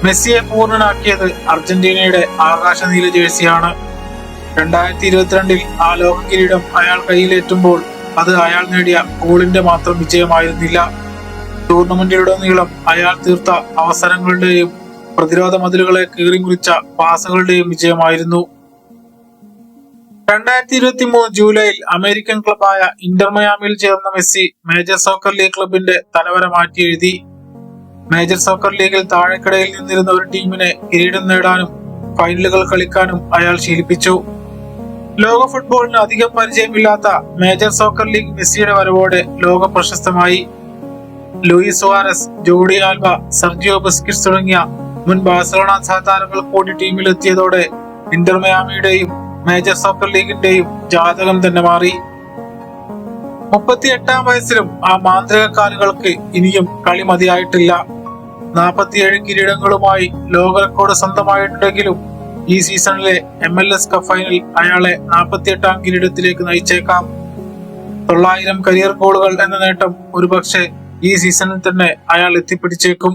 മെസ്സിയെ പൂർണ്ണനാക്കിയത് അർജന്റീനയുടെ ആകാശനീല ജേഴ്സിയാണ്. 2022 ആ ലോക കിരീടം അയാൾ കയ്യിലേറ്റുമ്പോൾ അത് അയാൾ നേടിയ ഗോളിന്റെ മാത്രം വിജയമായിരുന്നില്ല. ടൂർണമെന്റിലുടനീളം അയാൾ തീർത്ത അവസരങ്ങളുടെയും പ്രതിരോധ മതിലുകളെ കീറിമുറിച്ച പാസുകളുടെയും വിജയമായിരുന്നു. 2023 ജൂലൈയിൽ അമേരിക്കൻ ക്ലബായ ഇന്റർ മയാമിയിൽ ചേർന്ന മെസ്സി മേജർ സോക്കർ ലീഗ് ക്ലബിന്റെ തലവര മാറ്റി എഴുതി. മേജർ സോക്കർ ലീഗിൽ താഴെക്കിടയിൽ നിന്നിരുന്ന ഒരു ടീമിനെ കിരീടം നേടാനും ഫൈനലുകൾ കളിക്കാനും അയാൾ ശീലിപ്പിച്ചു. ലോക ഫുട്ബോളിന് അധികം പരിചയമില്ലാത്ത മേജർ സോക്കർ ലീഗ് മെസ്സിയുടെ വരവോടെ ലോക പ്രശസ്തമായി. Luis Suarez, Jordi Alba, Sergio Busquets തുടങ്ങിയ മുൻ ബാഴ്സലോണ സഹതാരങ്ങൾ കൂടി ടീമിലെത്തിയതോടെ ഇന്റർ മയാമിയുടെയും മേജർ സോക്കർ ലീഗിന്റെയും ജാതകം തന്നെ മാറി. 38 വയസ്സിലും ആ മാന്ത്രിക കാലുകൾക്ക് ഇനിയും കളി മതിയായിട്ടില്ല. 47 കിരീടങ്ങളുമായി ലോക റെക്കോർഡ് സ്വന്തമായിട്ടുണ്ടെങ്കിലും ഈ സീസണിലെ MLS കപ്പ് ഫൈനൽ അയാളെ 48ാം കിരീടത്തിലേക്ക് നയിച്ചേക്കാം. 900 കരിയർ ഗോളുകൾ എന്ന നേട്ടം ഒരുപക്ഷെ ഈ സീസണിൽ തന്നെ അയാൾ എത്തിപ്പിടിച്ചേക്കും.